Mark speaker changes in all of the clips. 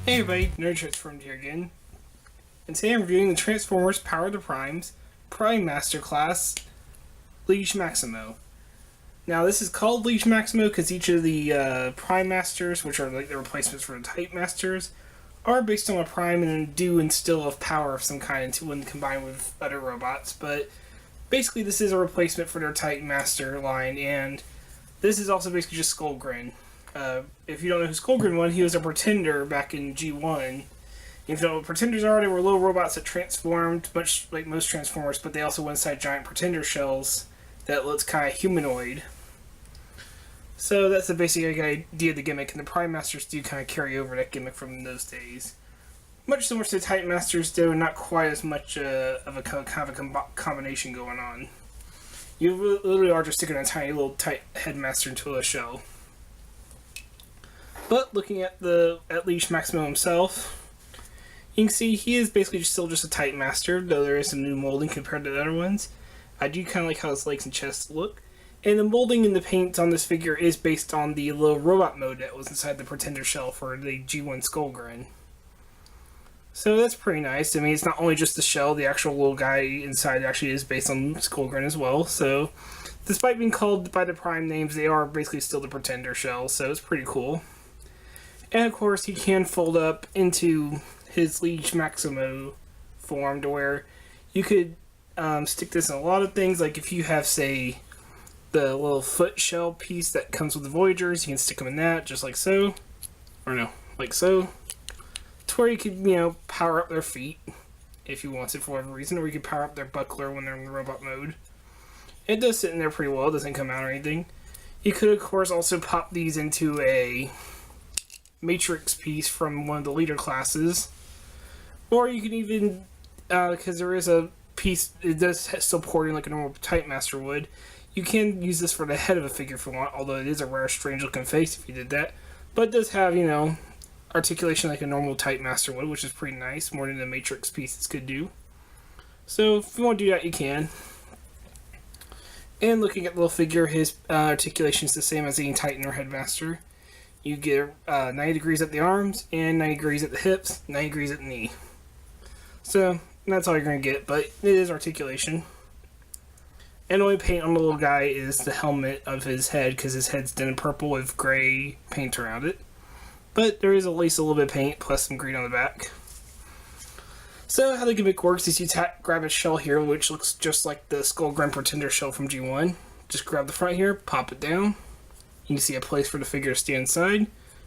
Speaker 1: Hey everybody, Nerd Transformed here again, and today I'm reviewing the Transformers Power of the Primes Prime Master Class Liege Maximo. Now this is called Liege Maximo because each of the Prime Masters, which are like the replacements for the Type Masters, are based on a Prime and do instill of power of some kind when combined with other robots, but basically this is a replacement for their Type Master line, and this is also basically just Skullgrin. If you don't know who Skullgrin was, he was a pretender back in G1. If you know what pretenders are, they were little robots that transformed, much like most Transformers, but they also went inside giant pretender shells that looked kind of humanoid. So that's the basic idea of the gimmick, and the Prime Masters do kind of carry over that gimmick from those days. Much similar to the Type Masters, though not quite as much of a kind of a combination going on. You literally are just sticking a tiny little Type Headmaster into a shell. But looking at Liege Maximo himself, you can see he is basically still just a Type Master, though there is some new molding compared to the other ones. I do kind of like how his legs and chest look. And the molding and the paint on this figure is based on the little robot mode that was inside the Pretender shell for the G1 Skullgrin. So that's pretty nice. I mean, it's not only just the shell, the actual little guy inside actually is based on Skullgrin as well. So, despite being called by the Prime names, they are basically still the Pretender shell, so it's pretty cool. And of course, he can fold up into his Liege Maximo form to where you could stick this in a lot of things. Like if you have, say, the little foot shell piece that comes with the Voyagers, you can stick them in that, just like so. Or no, like so. To where you could, power up their feet if you wanted for whatever reason, or you could power up their buckler when they're in the robot mode. It does sit in there pretty well, it doesn't come out or anything. You could, of course, also pop these into a Matrix piece from one of the leader classes, or you can even, because there is a piece, it does still port in like a normal Type Master would, you can use this for the head of a figure if you want, although it is a rare, strange looking face if you did that, but it does have, articulation like a normal Type Master would, which is pretty nice, more than the Matrix pieces could do. So if you want to do that, you can. And looking at the little figure, his articulation is the same as the Titan or Headmaster. You get 90 degrees at the arms, and 90 degrees at the hips, 90 degrees at the knee. So, that's all you're going to get, but it is articulation. And the only paint on the little guy is the helmet of his head, because his head's done in purple with gray paint around it. But there is at least a little bit of paint, plus some green on the back. So, how the gimmick works is you grab a shell here, which looks just like the Skullgrin Pretender shell from G1. Just grab the front here, pop it down. You can see a place for the figure to stand inside.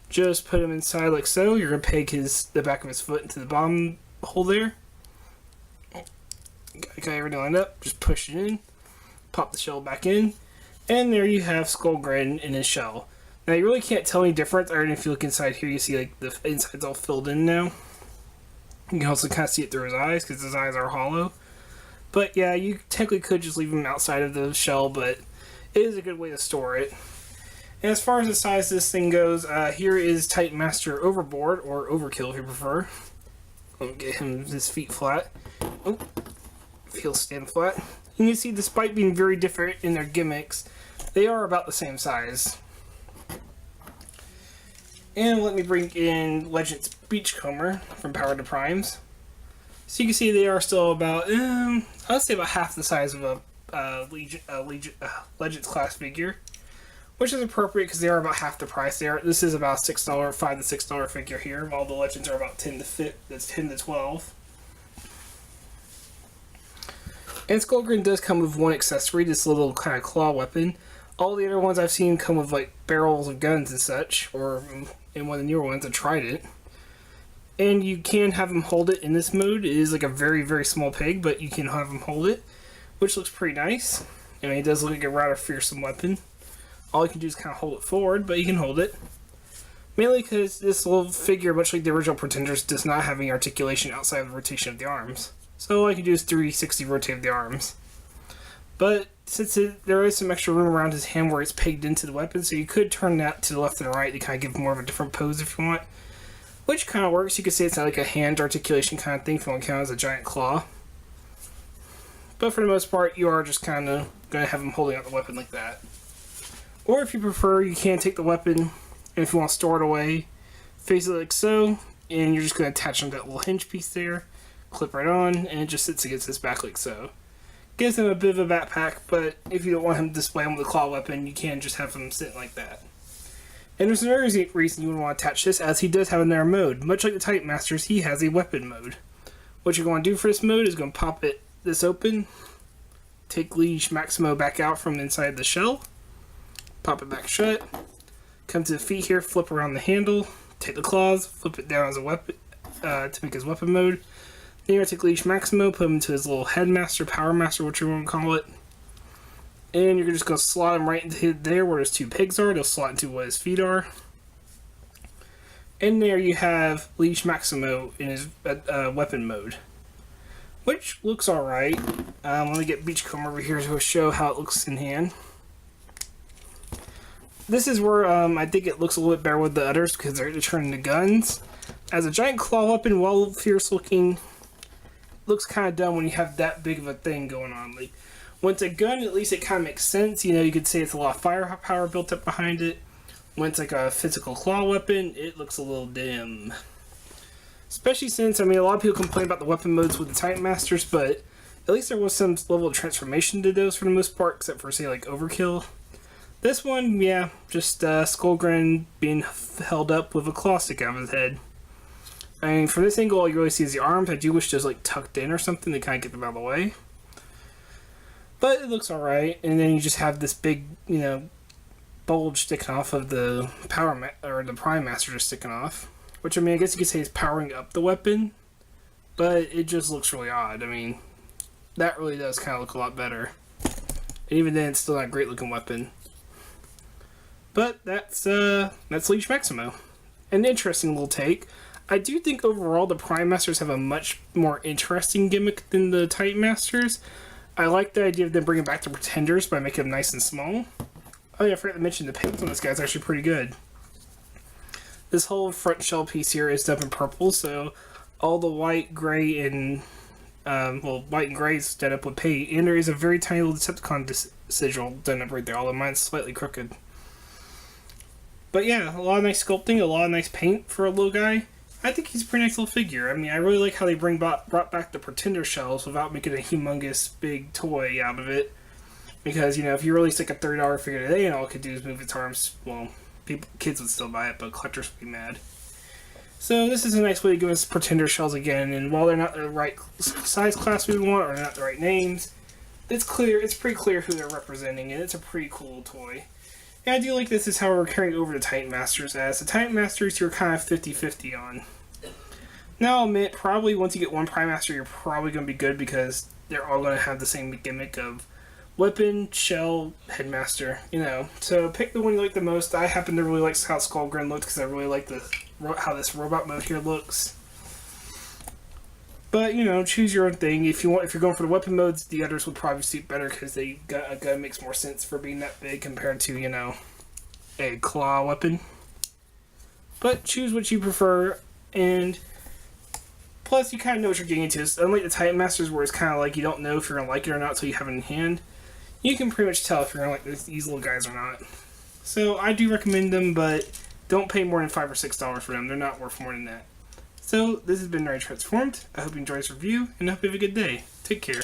Speaker 1: Just put him inside like so. You're going to peg the back of his foot into the bottom hole there. Got everything lined up. Just push it in. Pop the shell back in. And there you have Skullgrin in his shell. Now you really can't tell any difference. I already, if you look inside here, you see like the inside's all filled in now. You can also kind of see it through his eyes because his eyes are hollow. But yeah, you technically could just leave him outside of the shell, but it is a good way to store it. And as far as the size of this thing goes, here is Type Master Overboard, or Overkill if you prefer. I'll get him his feet flat. Oh, he'll stand flat. And you see, despite being very different in their gimmicks, they are about the same size. And let me bring in Legends Beachcomber from Power of the Primes. So you can see they are still about, I'd say about half the size of a Legends class figure. Which is appropriate because they are about half the price. This is about $6, $5 to $6 figure here, while the Legends are about 10 to 12. And Skullgrin does come with one accessory, this little kind of claw weapon. All the other ones I've seen come with like barrels of guns and such, or in one of the newer ones, I tried it. And you can have him hold it in this mode. It is like a very, very small pig, but you can have him hold it, which looks pretty nice. I mean, it does look like a rather fearsome weapon. All you can do is kind of hold it forward, but you can hold it. Mainly because this little figure, much like the original Pretenders, does not have any articulation outside of the rotation of the arms. So all you can do is 360 rotate the arms. But since there is some extra room around his hand where it's pegged into the weapon, so you could turn that to the left and the right to kind of give more of a different pose if you want. Which kind of works. You could say it's not like a hand articulation kind of thing if you want to count as a giant claw. But for the most part, you are just kind of going to have him holding out the weapon like that. Or if you prefer, you can take the weapon, and if you want to store it away, face it like so, and you're just going to attach on that little hinge piece there, clip right on, and it just sits against his back like so. Gives him a bit of a backpack, but if you don't want him to display him with a claw weapon, you can just have him sitting like that. And there's another reason you would want to attach this, as he does have another mode. Much like the Titan Masters, he has a weapon mode. What you're going to do for this mode is going to pop this open, take Liege Maximo back out from inside the shell, pop it back shut, come to the feet here, flip around the handle, take the claws, flip it down as a weapon to make his weapon mode. Then you're going to take Liege Maximo, put him into his little headmaster, power master, what you want to call it. And you're just going to slot him right into there where his two pigs are. They'll slot into what his feet are. And there you have Liege Maximo in his weapon mode, which looks alright. Let me get Beachcomb over here to show how it looks in hand. This is where I think it looks a little bit better with the others because they're turning into guns. As a giant claw weapon, while fierce looking, looks kind of dumb when you have that big of a thing going on. Like, when it's a gun, at least it kind of makes sense. You know, you could say it's a lot of firepower built up behind it. When it's like a physical claw weapon, it looks a little dim. Especially since, I mean, a lot of people complain about the weapon modes with the Titan Masters, but at least there was some level of transformation to those for the most part, except for, say, like Overkill. This one, yeah, just Skullgrin being held up with a claw stick out of his head. I mean, from this angle, all you really see is the arms. I do wish those like tucked in or something to kind of get them out of the way. But it looks alright. And then you just have this big, you know, bulge sticking off of the or the Prime Master just sticking off. Which, I mean, I guess you could say is powering up the weapon. But it just looks really odd. I mean, that really does kind of look a lot better. And even then, it's still not a great looking weapon. But that's Liege Maximo. An interesting little take. I do think overall the Prime Masters have a much more interesting gimmick than the Titan Masters. I like the idea of them bringing back the Pretenders by making them nice and small. Oh yeah, I forgot to mention the paint on this guy's actually pretty good. This whole front shell piece here is done in purple, so all the white, gray, and white and gray is done up with paint, and there is a very tiny little Decepticon sigil done up right there, although mine's slightly crooked. But yeah, a lot of nice sculpting, a lot of nice paint for a little guy. I think he's a pretty nice little figure. I mean, I really like how they brought back the Pretender shells without making a humongous big toy out of it. Because, you know, if you release like a $30 figure today and all it could do is move its arms, well, kids would still buy it, but collectors would be mad. So this is a nice way to give us Pretender shells again, and while they're not the right size class we want, or not the right names, it's pretty clear who they're representing, and it's a pretty cool toy. And I do like this is how we're carrying over the Titan Masters, as the Titan Masters you're kind of 50-50 on. Now I'll admit, probably once you get one Prime Master, you're probably going to be good because they're all going to have the same gimmick of weapon, shell, headmaster, you know. So pick the one you like the most. I happen to really like how Skullgrin looks because I really like how this robot mode here looks. But, you know, choose your own thing. If you're going for the weapon modes, the others would probably suit better because a gun makes more sense for being that big compared to, you know, a claw weapon. But choose what you prefer, and plus you kind of know what you're getting into. So unlike the Titan Masters where it's kind of like you don't know if you're going to like it or not until you have it in hand, you can pretty much tell if you're going to like these little guys or not. So I do recommend them, but don't pay more than $5 or $6 for them. They're not worth more than that. So, this has been Nerd Transformed. I hope you enjoyed this review, and I hope you have a good day. Take care.